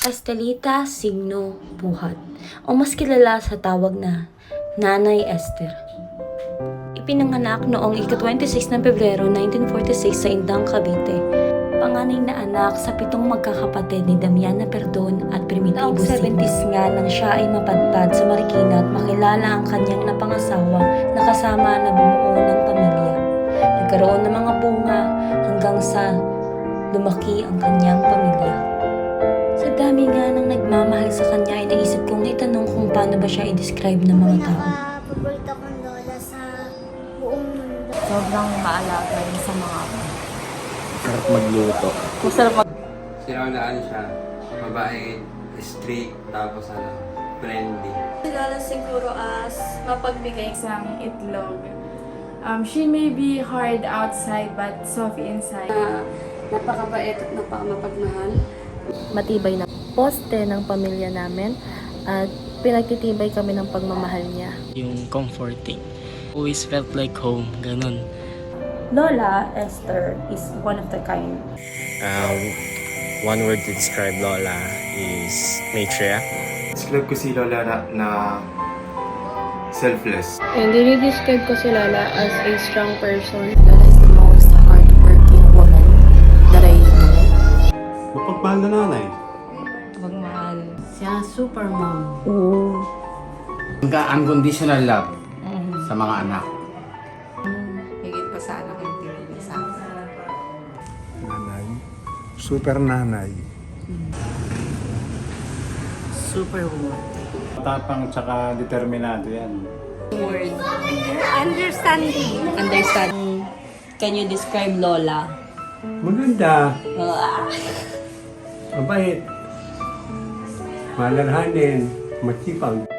Estelita Signo Buhat, o mas kilala sa tawag na Nanay Esther. Ipinanganak noong ika-26 ng Pebrero 1946 sa Indang, Cavite. Panganay na anak sa 7 magkakapatid ni Damiana Perdon at Primitivo Signo. Noong 70s nga nang siya ay mapadpad sa Marikina at makilala ang kanyang napangasawa na kasama na bumuo ng pamilya. Nagkaroon ng mga bunga hanggang sa lumaki ang kanyang pamilya. Sa dami nga ng nagmamahal sa kanya ay naisip kong itanong kung paano ba siya i-describe ng mga tao. Paborito kong lola sa buong mundo. Sobrang maalaga rin sa mga apo. Sarap magluto. Sinaulaan siya, mabait, strict, tapos friendly. Kilala siguro as mapagbigay isang itlog. She may be hard outside but soft inside. Napakabait at napakamapagmahal. Matibay na poste ng pamilya namin at pinagtitibay kami ng pagmamahal niya. Yung comforting. Always felt like home, ganun. Lola Esther is one of the kind. One word to describe Lola is matriarch. Describe ko si Lola na selfless. And dinidescribe ko si Lola as a strong person. Lola is the most hardworking woman that I know. Mapagmahal na nanay. Pagmahal. Siya super mom. Unconditional love sa mga anak. Higit pa sa anak yung tinilig sa akin. Nanay. Super nanay. Super woman. Matapang tsaka determinado yan. Understand. Can you describe Lola? Maganda. Mabait. Malalhanin. Matsipag.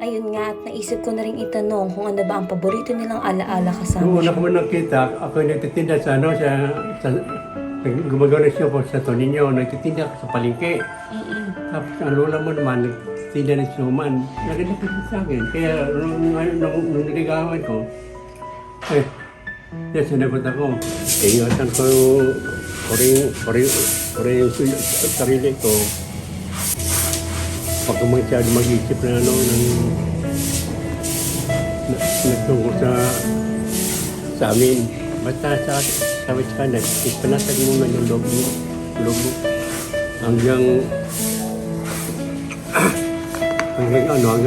Ayun nga at naisip ko na rin itanong kung ano ba ang paborito nilang alaala kasama Noong una siya. ko man nakita, ako ay nagtitinda sa gumagawa ng siya po sa Toninyo, nagtitinda ako sa palengke. Tapos ang lola mo naman, nagtitinda ng suman. Nagandapit sa akin. Kaya nung niligawan ko, sinagot ako. Ingatan ko yung sarili ko. Pag masyado mag-isip na nagtungkol sa amin. Basta sabi sa kanan, ipanatag mo na yung loob mo. Hanggang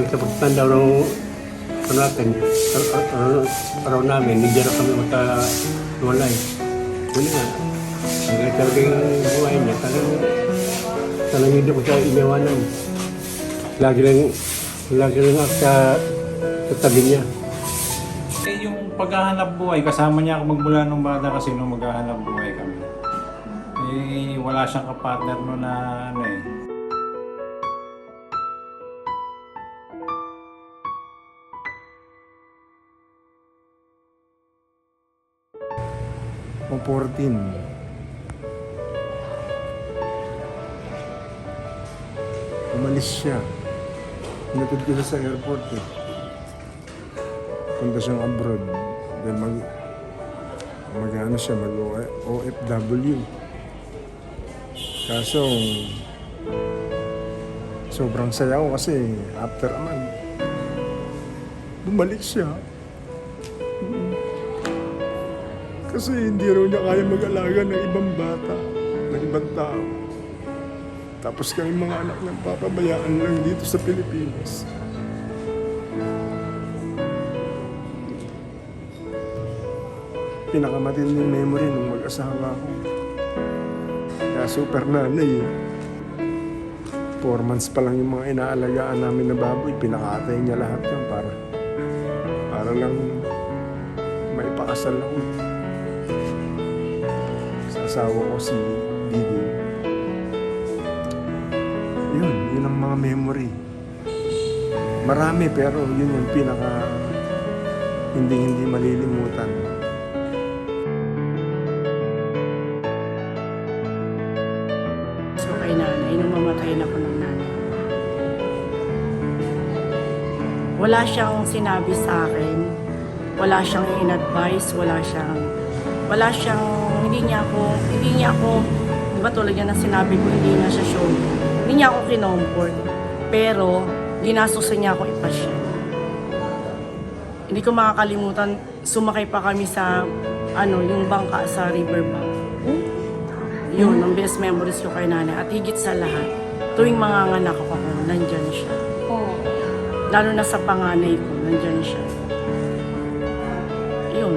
sa pagtanda araw namin, hindi na kami magkawalay. Yun nga, hanggang sa ring buhay niya, talagang hindi ko siya iniwanan. Lagi lang ako sa tabi niya. Yung paghahanap buhay, kasama niya ako magmula nung bata kasi nung maghahanap buhay kami. Wala siyang kapartner no na O 14. Umalis siya. Pinatid ko siya sa airport eh. Punta siyang abroad. Then OFW. Kaso sobrang saya ko kasi after a month bumalik siya. Kasi hindi raw niya kaya mag-alaga ng ibang bata, ng ibang tao. Tapos kami mga anak ng papabayaan lang dito sa Pilipinas. Pinakamatinding memory nung mag-asawa ko. Kaya super nanay eh. 4 months pa lang yung mga inaalagaan namin na baboy, pinakatay niya lahat yan para lang maipakasal ako. Sa asawa ko si Didi. Yun ang mga memory. Marami pero yun yung pinaka hindi malilimutan. So kay nanay, nung mamatay na ko ng nanay. Wala siyang sinabi sa akin. Wala siyang in-advise, wala siyang hindi niya ako Di ba tulad yan na sinabi ko, hindi na siya show. Hindi niya ako kinomfort. Pero, ginastosan niya ako ipasya. Hindi ko makakalimutan, sumakay pa kami sa, yung bangka sa riverbank. Yun, ang best memories ko kay nanay. At higit sa lahat, tuwing manganganak ako, nandyan siya. Lalo na sa panganay ko, nandyan siya. Yun.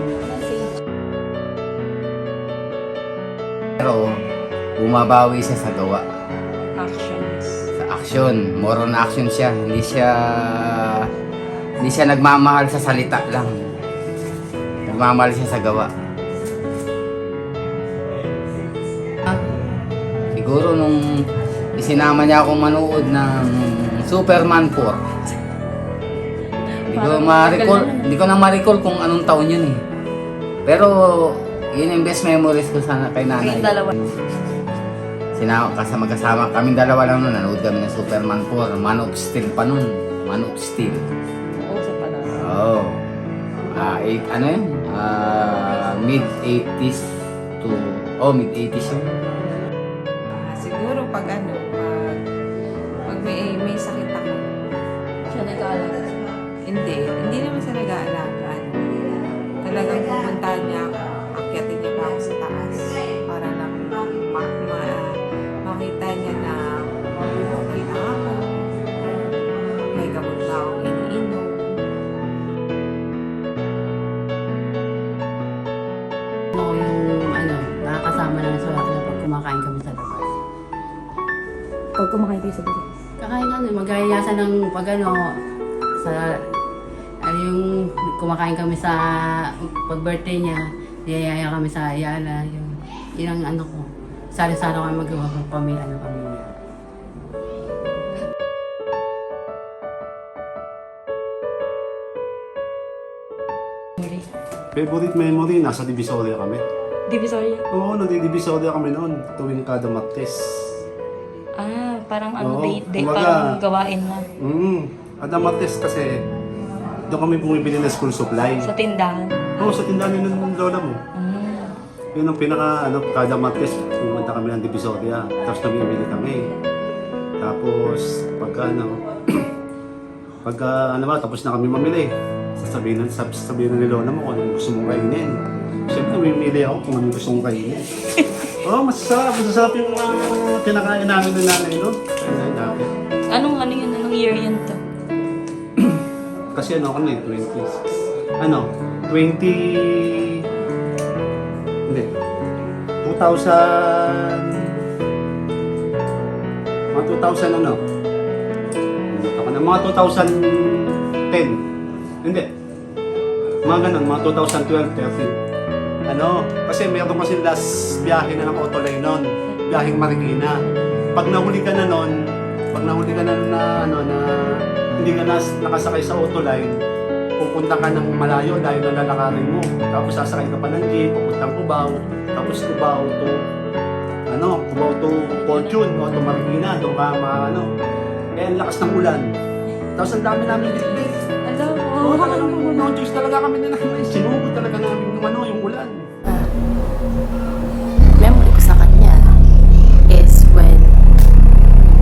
Pero bumabawi siya sa gawa. Actions. Sa action. More on action siya. Hindi siya nagmamahal sa salita lang. Nagmamahal siya sa gawa. Siguro nung isinama niya akong manood ng Superman 4. Hindi ko na ma-recall kung anong taon yun eh. Pero yun yung best memories ko sana kay nanay. Kayong dalawa. Kasama kaming dalawa lang nun. Nanood kami ng Superman 4. Man of Steel pa nun. Man of Steel. Oo, sa pala. Oo. Mid-80s to... mid-80s yun. Siguro pag may sakit ako. Siya nag-aalaga. Hindi naman siya nag-aalaga. Talagang pupuntahan niya ako, akyatin niya pa ako sa taas para lang makita niya na okay na ako. May gamot na akong iniinom. Nakakasama na sa akin pag kumakain kami sa labas. Pag kumakain kayo sa bagas. Kakain magayayasan ng yung kumakain kami sa pag-birthday niya, yayaya kami sa Ayala, yun ang ko. Sari-sari kami magawa ng pamilya. Favorite memory, nasa Divisoria kami. Divisoria? Oo, nagdi-Divisoria kami noon, tuwing kada Martes. Parang Oo, parang gawain na. Kada Martes kasi doon kami bumibili ng school supply. Sa tindahan? Oo, sa tindahan yun ng lola mo. Yun ang kada Martes, pumunta kami ng Divisoria. Tapos namimili kami. Tapos, tapos na kami mamili. Sasabihin na ni lola mo kung anong gusto mong kainin. Siyempre, namimili ako kung anong gusto mong kainin. Masasarap yung kinakain namin ng nanay, no? Anong year yun to? Kasi 20s. 2010. Hindi. Mga ganun, mga 2012, 13. Kasi meron kasi last biyahe na ng Autolay noon, biyaheng Marikina. Pag nahuli ka na na hindi ka na nakasakay sa Autolay, pupunta ka ng malayo dahil nalalakarin mo. Tapos sasakay ka pa ng jeep, pupuntang Cubao, tapos Cubao to Fortune o to Marikina, doon ka ang lakas ng ulan. Tapos ang dami namin bitbit. No choice talaga kami na sinugod talaga namin yung ulan. Memory ko sa kanya is when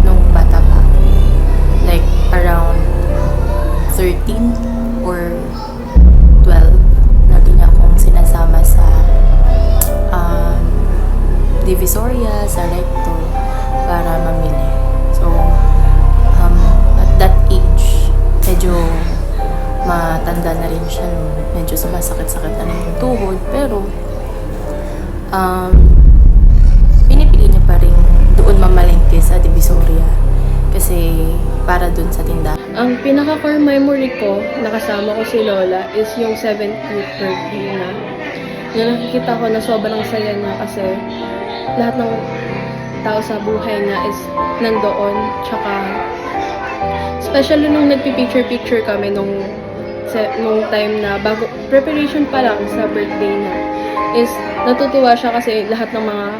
nung bata pa, like around 13 or 12, lagi niya akong sinasama sa Divisoria, sa Recto para mamili. So at that age, medyo matanda na rin siya, medyo sumasakit-sakit na yung tuhod, pero pinipili niya pa rin doon mamalengke sa Divisoria kasi para doon sa tindahan. Ang pinaka-core memory ko, nakasama ko si Lola, is yung 70th birthday na nakikita ko na sobrang saya niya kasi lahat ng tao sa buhay niya is nandoon, tsaka especially nung nagpipicture-picture kami nung time na bago preparation pa lang sa birthday niya, is natutuwa siya kasi lahat ng mga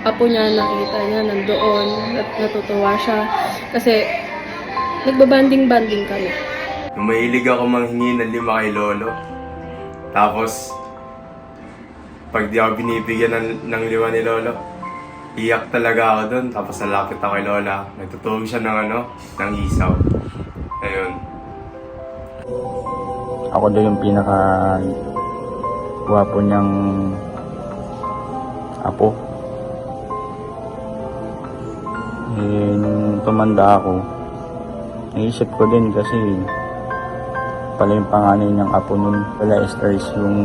apo niya nakita niya nandoon at natutuwa siya kasi nagbabanding-banding kami. Mahilig ako manghingi ng 5 kay lolo. Tapos pag di ako binibigyan ng 5 ni lolo, Iyak talaga ako doon, tapos nalapit ako kay Lola. Nagtutuwag siya ng isaw. Ayun. Ako daw yung pinaka gwapo niyang apo. Nung tumanda ako, naisip ko din kasi pala yung panganay niyang apo nun. Wala stars yung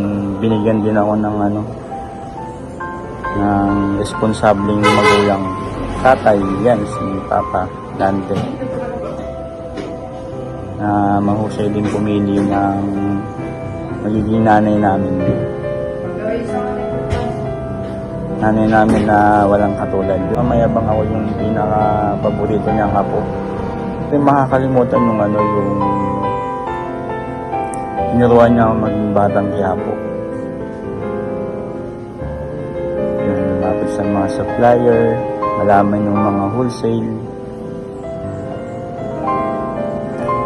binigyan din ako ng ng responsableng magulang. Tatay, yan si Papa Dante. Na mahusay din pumili ng magiging nanay namin. Nanay namin na walang katulad. Mayabang ako yung pinaka-paborito niyang apo. Hindi makakalimutan yung yung tinuruan niya ako maging batang Quiapo. Yung lumapit sa mga supplier, malaman yung mga wholesale,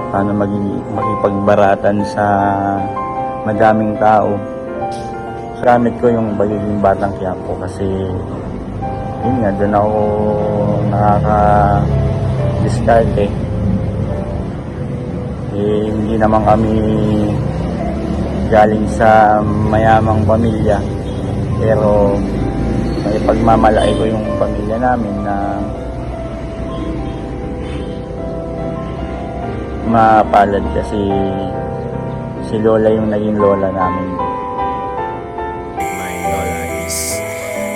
paano makipagbaratan sa madaming tao. Gamit ko yung pagiging batang Quiapo kasi yun nga, doon ako nakaka-discard hindi naman kami galing sa mayamang pamilya, pero may pagmamalaki ko yung pamilya namin na mapalad kasi si Lola yung naging lola namin. My Lola is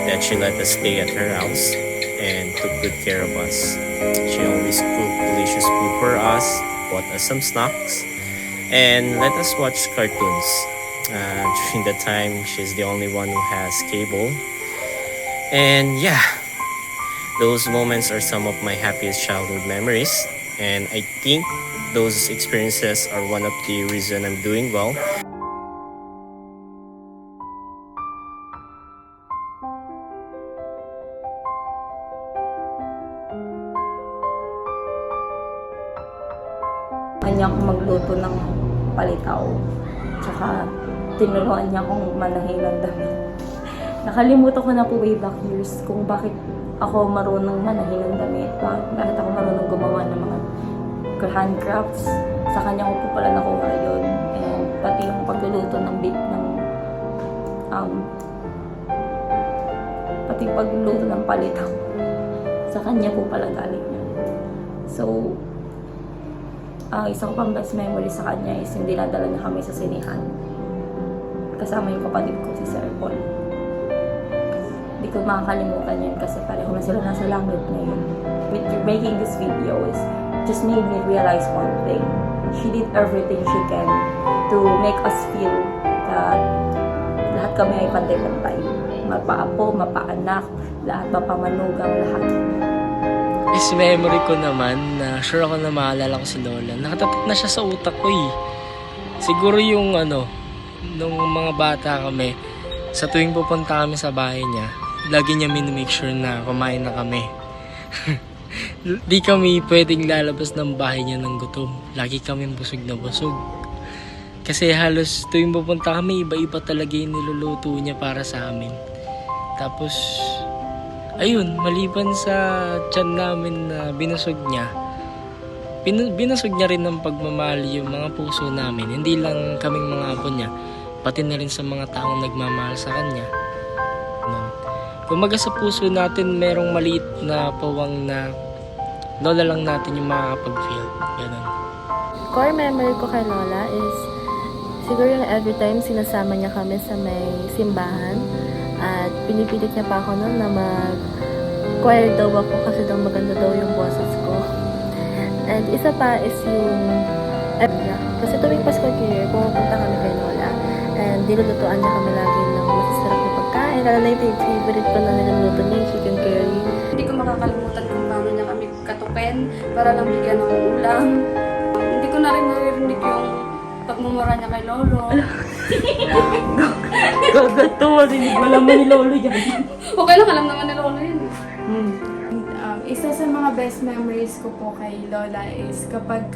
that she let us stay at her house and took good care of us. She always cooked delicious food for us, bought us some snacks, and let us watch cartoons. During that time, she's the only one who has cable. And yeah, those moments are some of my happiest childhood memories. And I think those experiences are one of the reason I'm doing well. Niya akong magluto ng palitaw. Tsaka tinuruan niya akong manahin ng damit. Nakalimutan ko na po way back years kung bakit ako marunong manahin ng damit. Bakit ako marunong gumawa ng mga handcrafts. Sa kanya ko po pala nakuha yun. And pati yung pagluluto ng pati pagluluto ng palitaw. Sa kanya po pala galing yun. So, isa ko pang best memory sa kanya is yung dinadala na kami sa sinihan. Kasama yung kapatid ko, si Sir Paul. Hindi ko makakalimutan yun kasi pareho na sila nasa langit ngayon. With making this video is just made me realize one thing. She did everything she can to make us feel that lahat kami ay pantay-pantay. Mapaapo, mapaanak, lahat mapamanugang, lahat. Is memory ko naman na sure ako na maalala ko si Lola. Nakatatak na siya sa utak ko eh. Siguro yung nung mga bata kami, sa tuwing pupunta kami sa bahay niya, lagi niya minimake sure na kumain na kami. Di kami pwedeng lalabas ng bahay niya ng gutom. Lagi kami busog na busog. Kasi halos tuwing pupunta kami, iba-iba talaga yung niluluto niya para sa amin. Tapos ayun, maliban sa tiyan namin na binusog niya, binusog niya rin ng pagmamahal yung mga puso namin. Hindi lang kaming mga apo niya, pati na rin sa mga taong nagmamahal sa kanya. Kumaga sa puso natin, merong maliit na pawang na Lola lang natin yung makakapag-feel. Ganun. Core memory ko kay Lola is siguro yung every time sinasama niya kami sa may simbahan. At pinipilit niya pa ako noon na mag-choir daw ako kasi daw maganda daw yung boses ko. And isa pa is yung kasi tuwing Pasko Year, pumupunta kami kay Lola. And nilulutuan niya kami lagi ng masasarap na pagkain. Lalo na yung favorite ko na niluluto niya, yung chicken curry. Hindi ko makakalimutan kung paano niya kami katupen para lang bigyan ng ulam. Hindi ko na rin naririnig yung pagmumura niya kay Lolo. Gagatuwa, rinig mo naman ni Lolo yan. Okay lang, alam naman ni Lolo yun. Isa sa mga best memories ko po kay Lola is kapag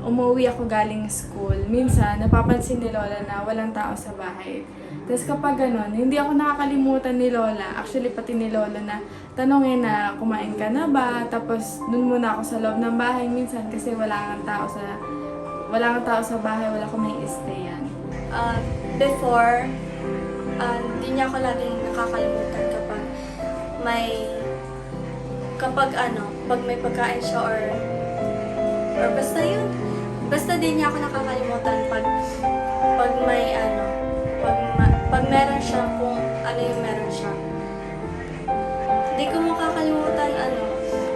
umuwi ako galing school, minsan napapansin ni Lola na walang tao sa bahay. Tapos kapag ganun, hindi ako nakakalimutan ni Lola, actually pati ni Lola na tanongin na kumain ka na ba, tapos dun muna ako sa loob ng bahay minsan kasi wala kang tao sa bahay, wala akong may stayan. Before, hindi niya ako laging nakakalimutan pag may pagkain siya or basta yun. Basta di niya ako nakakalimutan pag may pag meron siya, kung ano yung meron siya. Hindi ko makakalimutan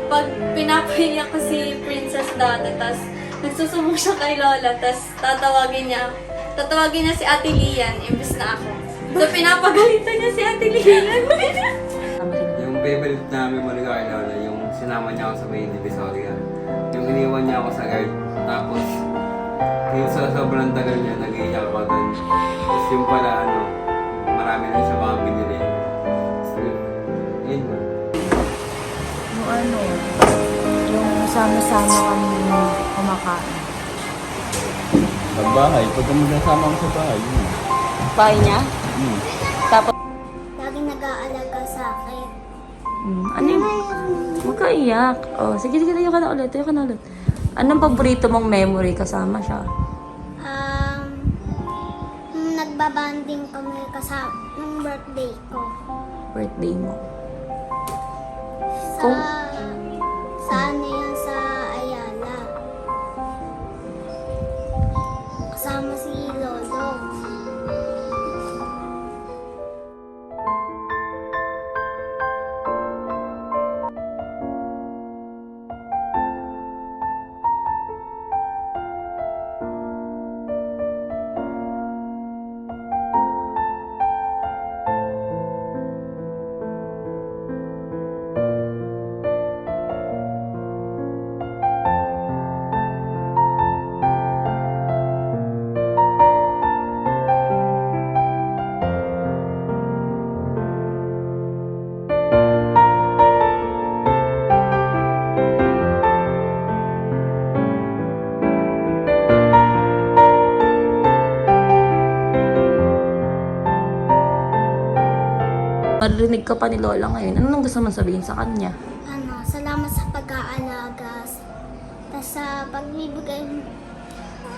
pag pinapahiya ko si Princess dati, tas nagsusumbong siya kay Lola, tas tatawagin niya si Ate Lian, imbes na ako. So pinapagalitan niya si Ate Lian. Yung favorite namin muli kay Lola, yung sinama niya ako sa may Divisoria. Yung iniwan niya ako sa guard, tapos yung sa sobrang tagal niya, nag-iiyak ako doon. Tapos yung pala, marami na siya mga binili. Yun. Yung sama-sama kami kumakain. Sa bahay, pag magkasama ko sa bahay, yun. Bahay niya? Tapos, Laging nag-aalaga sa akin. ano yung... Huwag ka iyak. Oh, sige, tayo ka na ulit. Anong paborito mong memory kasama siya? Nagbabanding kami kasama ng birthday ko. Birthday mo. Sa Ayala. Kasama si Lolo. Marinig ka pa ni Lola ngayon. Anong gusto mong sabihin sa kanya? Salamat sa pag-aalaga. Tapos sa pagbibigay.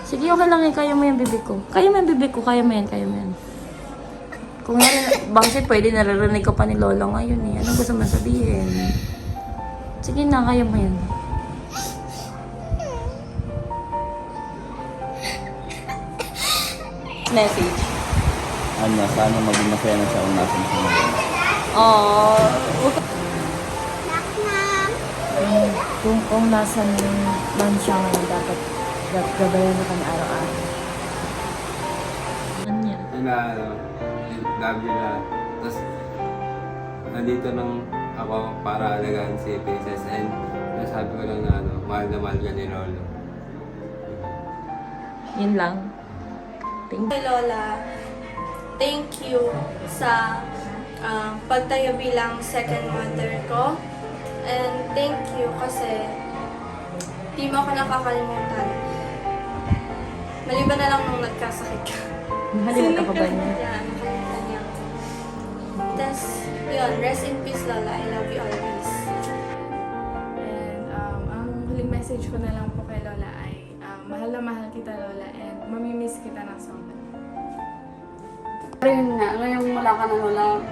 Sige, okay lang eh. Kaya mo yung bibig ko. Kaya mo yan. Kung bangsit, pwede naririnig ka pa ni Lola ngayon eh. Anong gusto mong sabihin? Sige na, kaya mo yan. Message. Sana maging masaya na siya kung nasan siya ngayon. Kung nasan man siya ngayon, dapat gabayan na kami araw-araw. Love you na. Tapos, nandito lang ako para alagaan si Princess and nasabi ko lang na mahal ka ni Lolo. Yun lang. Kay Lola, thank you sa pagtayo bilang second mother ko. And thank you kasi di mo ako nakakalimutan. Maliban na lang nung nagkasakit ka. Nakalimutan ka ba niya? Yeah, nakalimutan niya. Tapos, yun, rest in peace Lola. I love you always. And ang huling message ko na lang po kay Lola ay mahal na mahal kita Lola and mamimiss kita ng sobra. Rin nga, ngayong wala ka na Lola,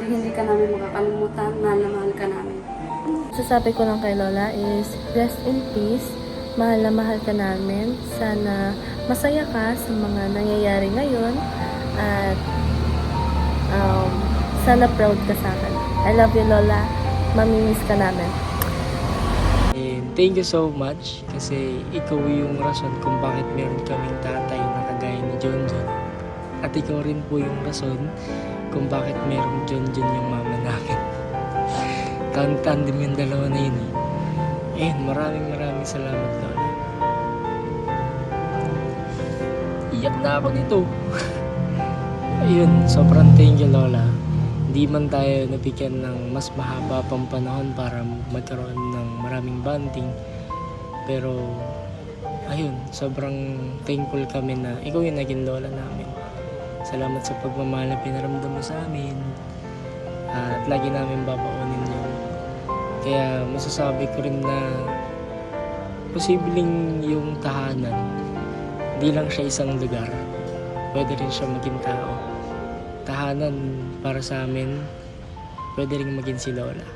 hindi ka namin makakalimutan, mahal na mahal ka namin. Sasabi ko lang kay Lola is, rest in peace, mahal na mahal ka namin. Sana masaya ka sa mga nangyayari ngayon at sana proud ka sa akin. I love you Lola, mamimiss ka namin. And thank you so much kasi ikaw yung rason kung bakit meron kaming tatay na kagaya ni Jonjon. At ikaw rin po yung rason kung bakit meron Jonjon yung mama namin. Tandem yung dalawa na yun eh. And maraming salamat Lola. Iyak na ako nito. Ayun, sobrang thank you Lola. Hindi man tayo nabigyan ng mas mahaba pang panahon para magkaroon ng maraming bonding. Pero, ayun, sobrang thankful kami na ikaw yung naging lola namin. Salamat sa pagmamahal na pinaramdam mo sa amin. At lagi namin babaunin yun. Kaya masasabi ko rin na posibleng yung tahanan, hindi lang siya isang lugar. Pwede rin siya maging tao. Tahanan para sa amin, pwede rin maging si Lola.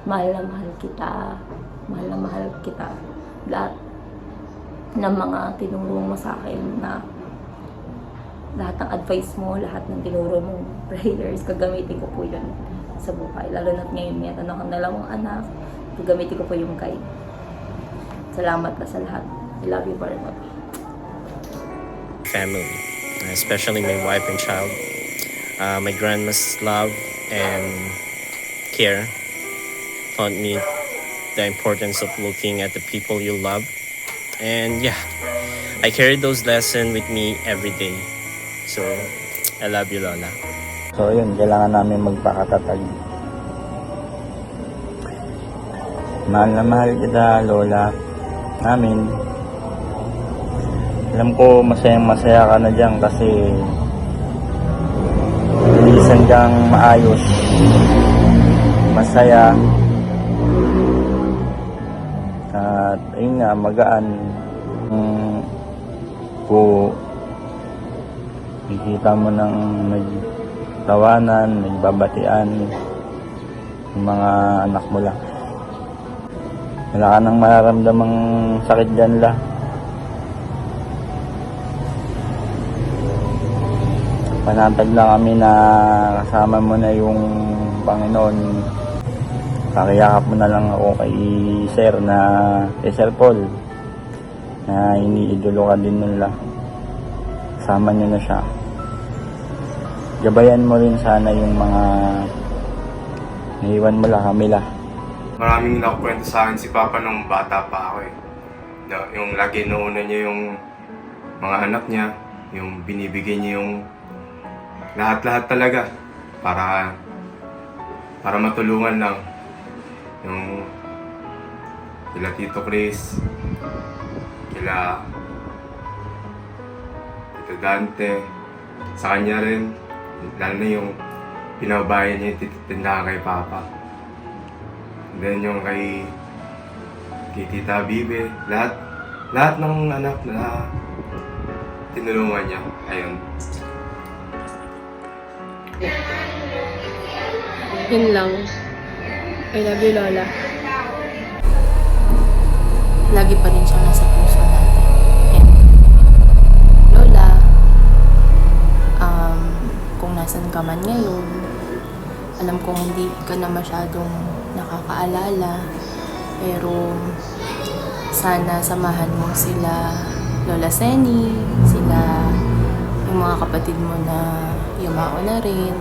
Mahal na mahal kita. Mahal na mahal kita. Lahat ng mga tinuro mo sa akin na lahat ng advice mo, lahat ng tinuro mong prayers, gagamitin ko po yun sa buhay. Lalo na't ngayon may tanong ang dalawang anak, gagamitin ko po yung guide. Salamat ka sa lahat. I love you very much. Family, especially my wife and child. My grandma's love and care taught me the importance of looking at the people you love. And yeah, I carry those lessons with me every day. So, I love you, Lola. So yun, kailangan namin magpakatatag. Mahal na mahal kita, Lola. Namin. Alam ko masayang masaya ka na dyan kasi bilisan kang maayos, masaya, at ayun nga, magaan. Po nakikita mo nang nagtawanan, nagbabatian yung mga anak mo lang. Wala ka nang mararamdamang sakit dyan la. Panatag lang kami na kasama mo na yung Panginoon. Pakiyakap mo na lang ako kay Sir Paul na iniidolo ka din nila. Kasama nyo na siya. Gabayan mo rin sana yung mga naiwan mo lang kami lah. Maraming nakukwento sa akin si Papa nung bata pa ako eh. Yung lagi nauna niya yung mga anak niya, yung binibigay niya yung lahat-lahat talaga para matulungan lang. Yung kila Tito Chris, kila Tito Dante, sa kanya rin, lalo na yung pinabayan niya yung tindahan kay Papa. And then yung kay Tita Bibe, lahat ng anak na tinulungan niya, ayun. Yun lang. I love you, Lola. Lagi pa rin siyang nasa puso natin. And, Lola, kung nasan ka man ngayon, alam kong hindi ka na masyadong nakakaalala, pero sana samahan mo sila Lola Seni, sila yung mga kapatid mo na yumao na rin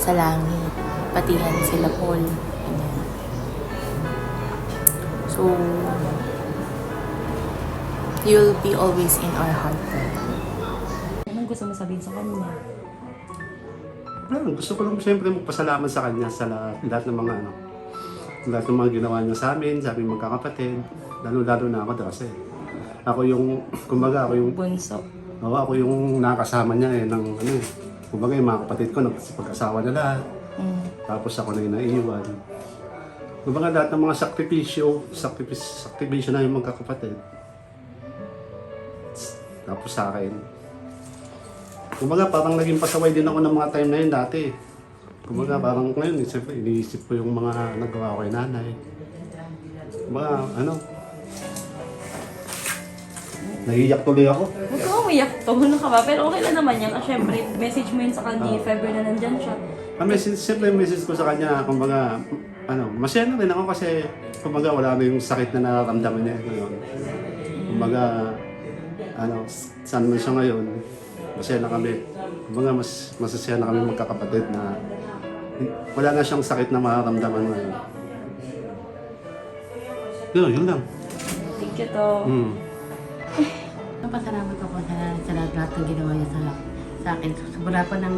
sa langit, patihan sila Paul. Ayan. So, you'll be always in our heart. Anong gusto mo sabihin sa kanya? Gusto ko lang siyempre magpasalamat sa kanya sa lahat ng mga ginawa niya sa amin, sa aming magkakapatid. Lalo na ako kasi ako yung bunso. Oo, ako yung nakasama niya kumbaga yung mga kapatid ko pag-asawa na lahat. Tapos ako na yung naiiwan. Kumbaga lahat ng mga sakripisyo na yung magkakapatid. Tapos sa akin. Kumbaga parang naging pasaway din ako ng mga time na yun dati. Kumbaga parang ngayon, siyempre iniisip ko yung mga nagawa ko kay nanay. Kumbaga nahiyak tuloy ako. Huwag ka umiyak to, ano ka ba? Pero okay lang naman yan. Siyempre, message mo yun sa kanya if ever na nandyan siya. Siyempre message ko sa kanya, kumbaga, masaya na rin ako kasi kumbaga wala na yung sakit na nararamdaman niya ngayon. Kumbaga, saan man siya ngayon, masaya na kami. Kumbaga, masasaya na kami magkakapatid na wala na siyang sakit na mararamdaman ngayon. Yun lang. Thank you to. Napasalamat ako sa lahat ng ginawa niya sa akin. Sobra pa ng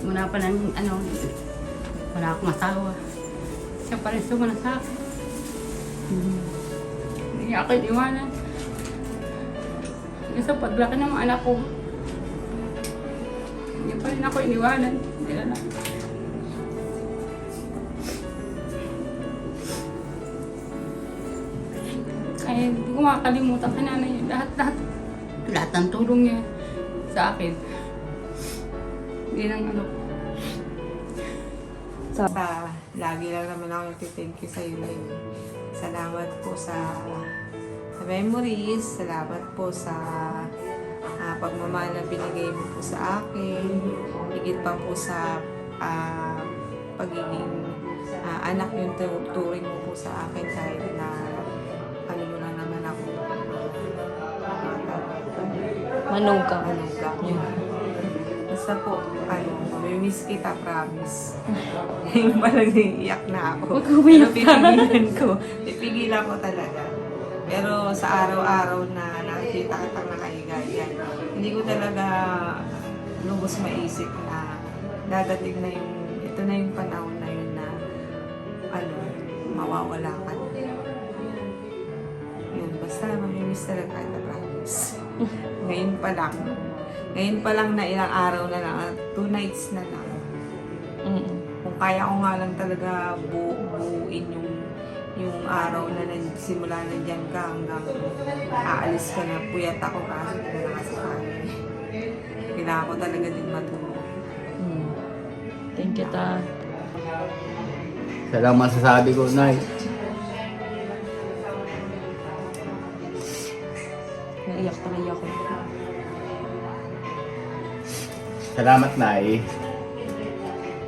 mula pa ng Wala akong asawa. Siya pa rin sumana sa akin. Hindi niya ako iniwanan. Hanggang sa paglaki ng mga anak ko, hindi pa rin ako iniwanan. Hindi na lang. Kaya hindi ko makakalimutan kay nanay niya. Lahat ng tulong niya sa akin. Hindi nang ano. Lagi lang naman ako nagtithank you sa iyo. Salamat po sa memories. Salamat po sa pagmamahal na binigay mo po sa akin. Higit pa po sa pagiging anak yung turing mo po sa akin kahit na ano mo lang naman ako. Manugang. Basta po, mamimiss kita, promise. Ngayon palang naiiyak na ako. Pero pipigilan ko. Pipigilan ko talaga. Pero sa araw-araw na nakikita kitang nakahiga, hindi ko talaga lubos maisip na dadating na ito na yung panahon na yun na mawawala ka. Yun, basta mamimiss talaga kita, promise. Ngayon pa lang na ilang araw na lang, 2 nights na lang. Kung kaya ko nga lang talaga buuin yung araw na simula na dyan ka hanggang aalis ka na, puyat ako kasi wala ka sa kanya. Kailangan ko talaga din matulog. Thank you, Ta. Siya lang masasabi ko, Nay. Naiyak tuloy ako. Salamat, Nay.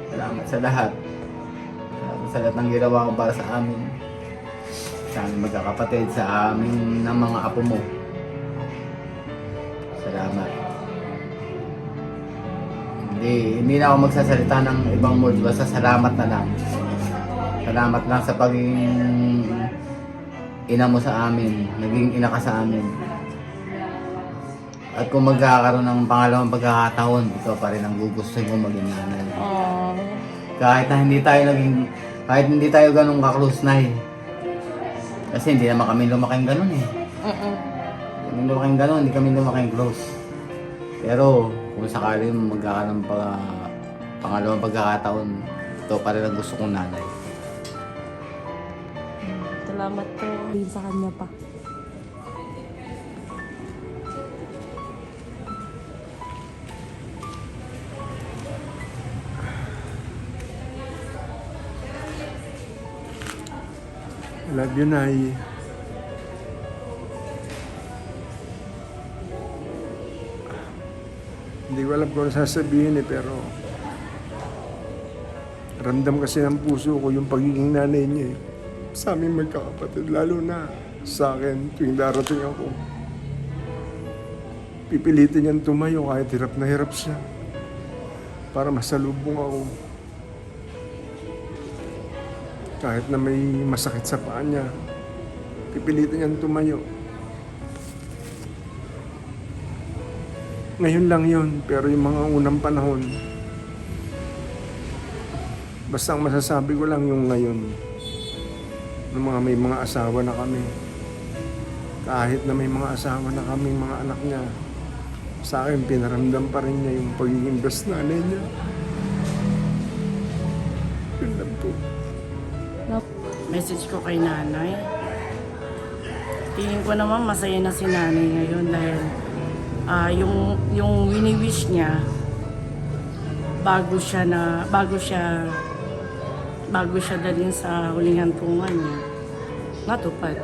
Salamat sa lahat. Salamat sa lahat ng ginawa ko para sa amin. Sa aming magkakapatid, sa amin ng mga apo mo. Salamat. Hindi na ako magsasalita ng ibang words. Basta salamat na lang. Salamat lang sa pagiging ina mo sa amin. Naging ina ka sa amin. At kung magkakaroon ng pangalawang pagkakataon, ito pa rin ang gugustuhin ko maging nanay. Kahit hindi tayo ganun ka-close, Nay. Kasi hindi naman kami lumaking ganun eh. Hindi kami lumaking close. Pero kung sakali magkakaroon ng pangalawang pagkakataon, ito pa rin ang gusto kong nanay. Salamat po. Sa kanya pa. Love you, Nay. Hindi ko alam kung ano sasabihin pero ramdam kasi ng puso ko yung pagiging nanay niya sa aming magkakapatid, lalo na sa akin tuwing darating ako. Pipilitin niyang tumayo kahit hirap na hirap siya para masalubong ako. Kahit na may masakit sa paa niya, pipilitin niyang tumayo. Ngayon lang yon, pero yung mga unang panahon, basta ang masasabi ko lang yung ngayon, may mga asawa na kami. Kahit na may mga asawa na kami, mga anak niya, sa akin pinaramdam pa rin niya yung pagiging best nanay niya. Yun lang po. Message ko kay nanay. Tingin ko naman masaya na si nanay ngayon dahil yung wini-wish niya bago siya dalhin sa huling hantungan niya, natupad.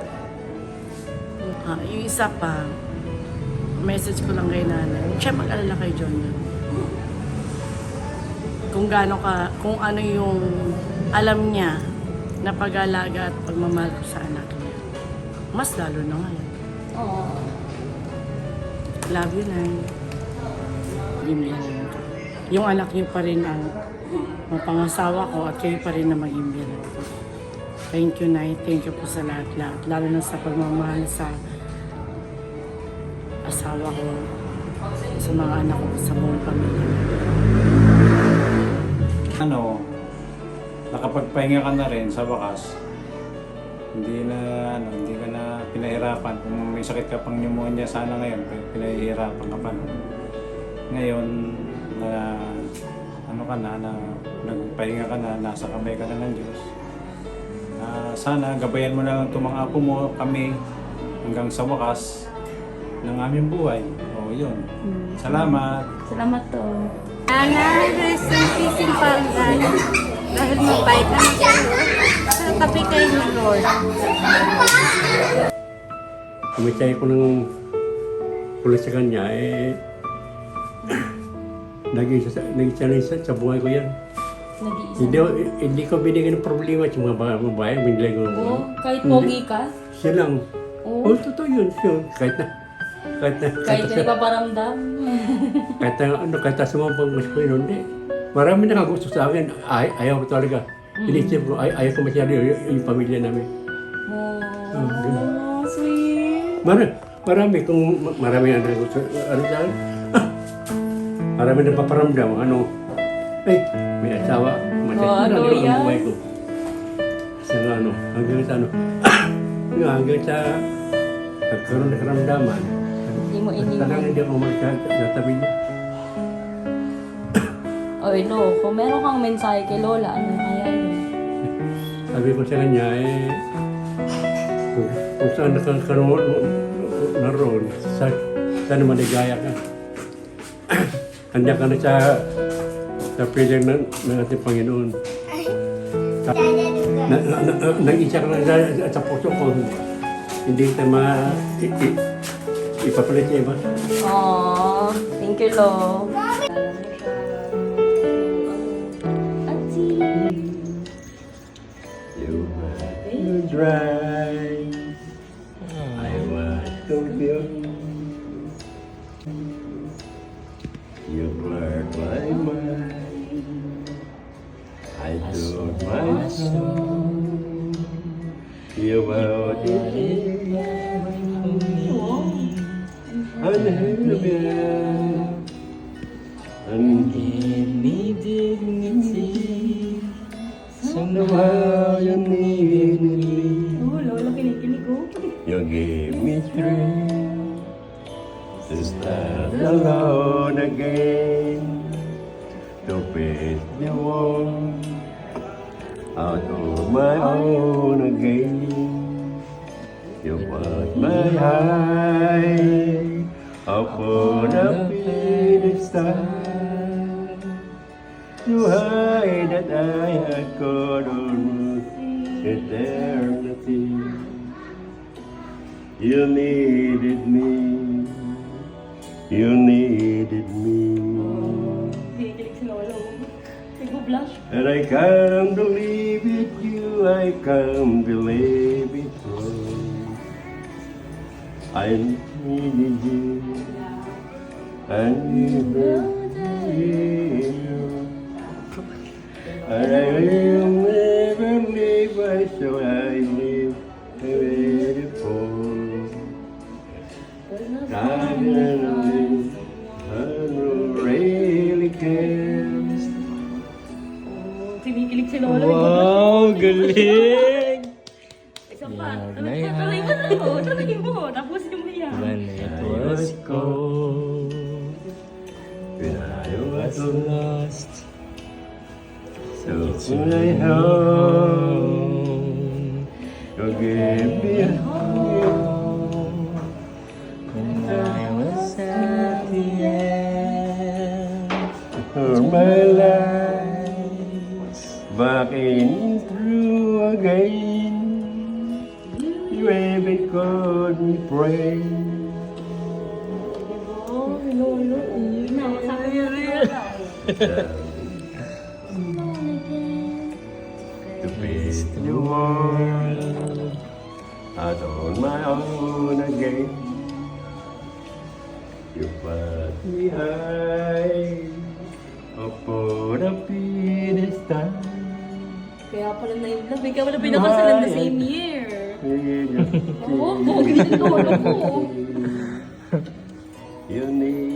Yung isa pa, message ko lang kay nanay, huwag siya mag-alala kay John. Kung ano yung alam niya na pag-alaga at pagmamahal ko sa anak niya. Mas lalo na ngayon. Love you, Nay. Yung anak niyo pa rin ang pangasawa ko at kayo pa rin na maging biyanan ko. Thank you, Nay. Thank you po sa lahat-lahat. Lalo na sa pagmamahal sa asawa ko, sa mga anak ko, sa buong pamilya. nakapagpahinga ka na rin sa wakas, hindi ka na pinahirapan. Kung may sakit ka pang pneumonia, sana ngayon pinahihirapan ka pa. No? Ngayon na nagpahinga ka na, nasa kamay ka na ng Diyos. Sana gabayan mo na lang itong mga apo mo, kami, hanggang sa wakas ng aming buhay. O yun. Salamat. Salamat to. Ana, rest in peace in paradise. Dahil mabait naman kayo. Sa tabi kayo ni Lord. Kumitay ko ng pulis sa kanya, nag-isa sa buhay ko yan. Hindi ko binigyan ng problema sa mga babae, binigay ko. Kahit pogi ka? Siya lang. Oo. Totoo yun. Kahit na Kahit paparamdam. kahit na sumabang mas ko yun, hindi. Marami nakagusto sa akin. Ayaw ko talaga. Inisip ko, ayaw ko masyado yung pamilya namin. Sweet. Marami ang nakagusto. Ano sa akin? Marami na paparamdam. May asawa. Masaya na lang ang buhay ko. Hanggang sa nagkaroon ng karamdaman. Hindi mo iniwan. Talagang hindi ako magsasabi niya. Oy, no. Kung meron kang mensahe kay Lola, ano kaya yun? Sabi ko sa kanya, kung saan nakakaroon naroon, sana maligaya ka. Handa ka na sa piling ng ating Panginoon. Nag-isa ka lang sa puso ko. Hindi ka ipapalit sa iba. Aww, thank you, Lo. You were dry. I was confused. You blurred my mind. I took my soul. You were and give me dignity. Somehow you needed me. You gave me strength to stand alone again, to face the world out of my own again. You put my eye upon a pedestal to hide that I had caught on eternity. You needed me. You needed me. And I can't believe it, I can't believe it. I needed you. I needed you. And I will never leave, so I live beautiful. I really cares. Kinikilig si Lola. Wow, galing! Isa pa. Talagay mo. Tapos yung hiya. When it was cold, When I was lost, so when I home, you gave me a home. when I was at the end For my life, back in through again, you even called me friend. To face the world out on my own again. You put me high upon a pedestal. Kaya pala na-inlove. Ikaw pala pinakasalan the same year. Oo, pogi na Lola ko. You need